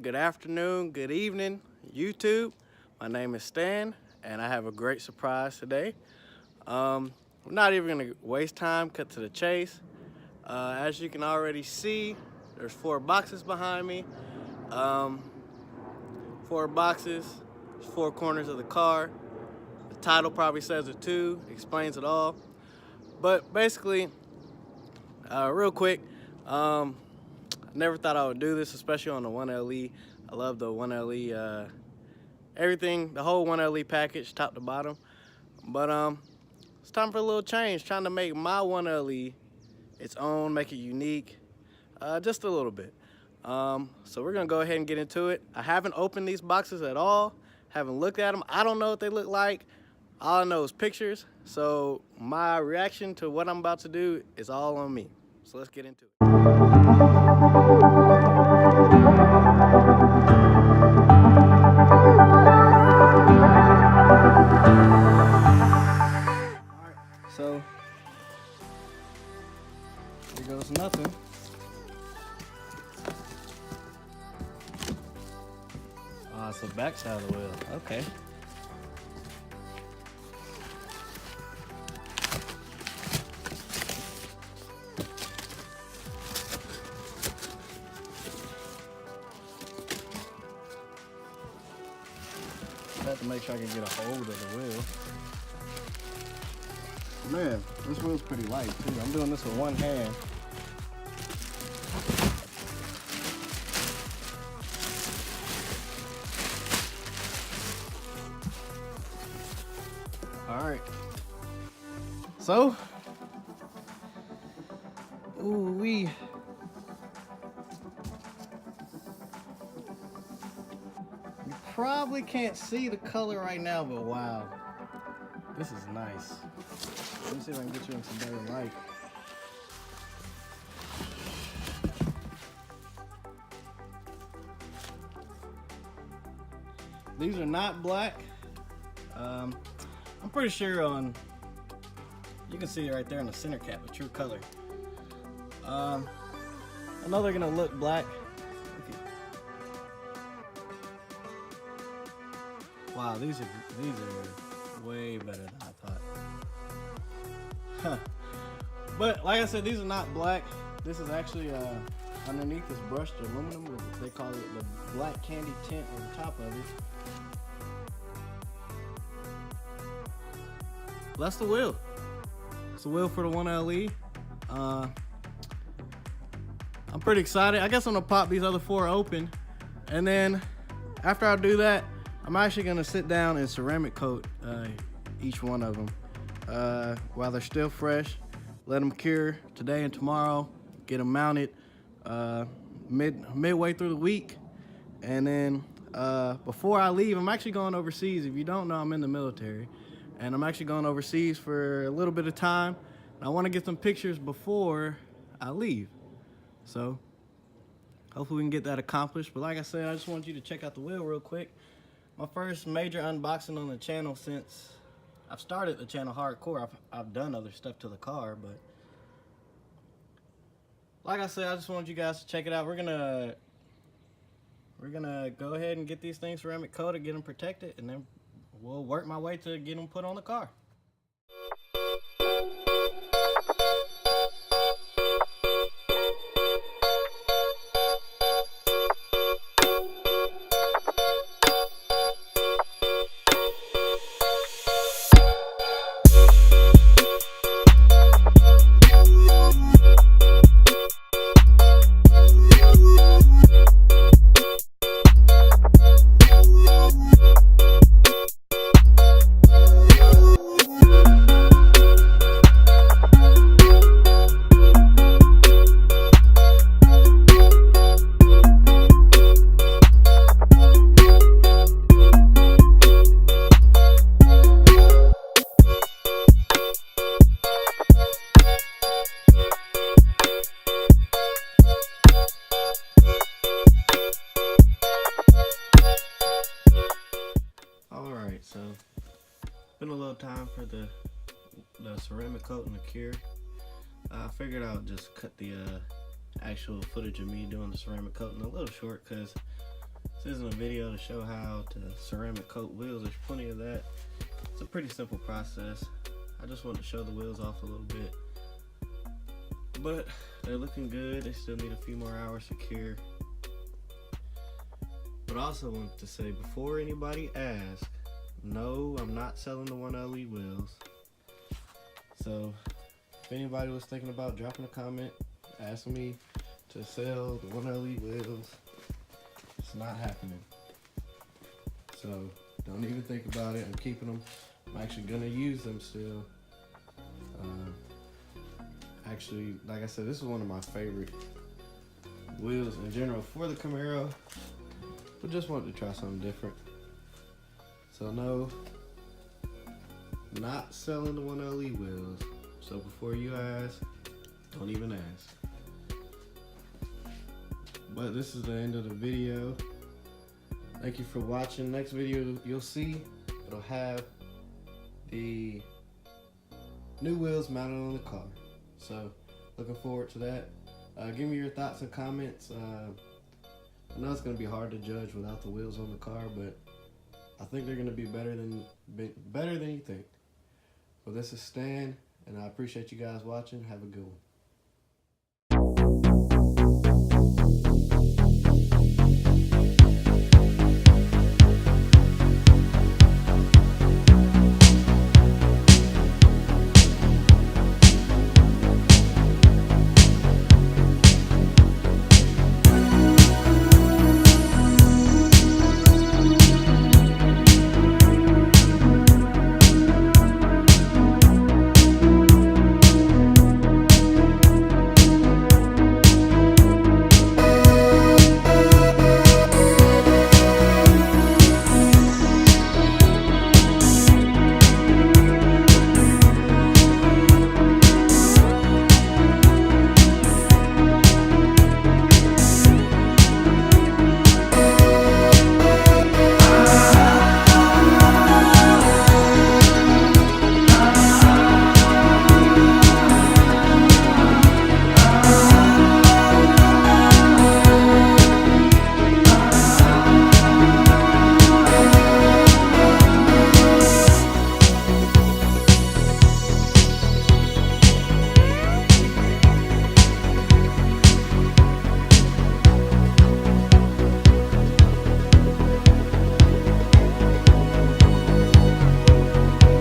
Good afternoon, good evening, YouTube. My name is Stan, and I have a great surprise today. We're not even gonna waste time, cut to the chase. As you can already see, there's 4 boxes behind me. 4 boxes, 4 corners of the car. The title probably says it too, explains it all. But basically, real quick, I never thought I would do this, especially on the 1LE. I love the 1LE, everything, the whole 1LE package, top to bottom. But it's time for a little change, trying to make my 1LE its own, make it unique, just a little bit. So we're gonna go ahead and get into it. I haven't opened these boxes at all, haven't looked at them. I don't know what they look like. All I know is pictures. So my reaction to what I'm about to do is all on me. So let's get into it. Alright, so here goes nothing. Ah, it's the back side of the wheel. Okay. I have to make sure I can get a hold of the wheel. Man, this wheel's pretty light too. I'm doing this with one hand. All right. So, ooh-wee. You probably can't see the color right now, but wow, this is nice. Let me see if I can get you in some better light. These are not black. I'm pretty sure you can see it right there in the center cap, a true color. I know they're gonna look black. Wow, these are way better than I thought. Huh. But like I said, these are not black. This is actually underneath this brushed aluminum with, they call it the black candy tint on the top of it. That's the wheel. It's the wheel for the 1LE. I'm pretty excited. I guess I'm gonna pop these other 4 open, and then after I do that, I'm actually gonna sit down and ceramic coat each one of them while they're still fresh. Let them cure today and tomorrow. Get them mounted midway through the week, and then before I leave, I'm actually going overseas. If you don't know, I'm in the military, and I'm actually going overseas for a little bit of time. And I want to get some pictures before I leave. So hopefully we can get that accomplished. But like I said, I just want you to check out the wheel real quick. My first major unboxing on the channel since I've started the channel hardcore. I've done other stuff to the car, but like I said, I just want you guys to check it out. We're gonna go ahead and get these things ceramic coated, get them protected, and then we'll work my way to get them put on the car. Been a little time for the the ceramic coat and the cure. I figured I'll just cut the actual footage of me doing the ceramic coating a little short, because this isn't a video to show how to ceramic coat wheels. There's plenty of that. It's a pretty simple process. I just wanted to show the wheels off a little bit. But they're looking good. They still need a few more hours to cure. But I also wanted to say, before anybody asks, no, I'm not selling the 1LE wheels. So if anybody was thinking about dropping a comment asking me to sell the 1LE wheels, it's not happening. So don't even think about it. I'm keeping them. I'm actually gonna use them still. Actually, like I said, this is one of my favorite wheels in general for the Camaro, but just wanted to try something different. So no, not selling the 1LE wheels. So before you ask, don't even ask. But this is the end of the video. Thank you for watching. Next video you'll see, it'll have the new wheels mounted on the car. So looking forward to that. Give me your thoughts and comments. I know it's going to be hard to judge without the wheels on the car, but I think they're going to be better than you think. Well, this is Stan, and I appreciate you guys watching. Have a good one.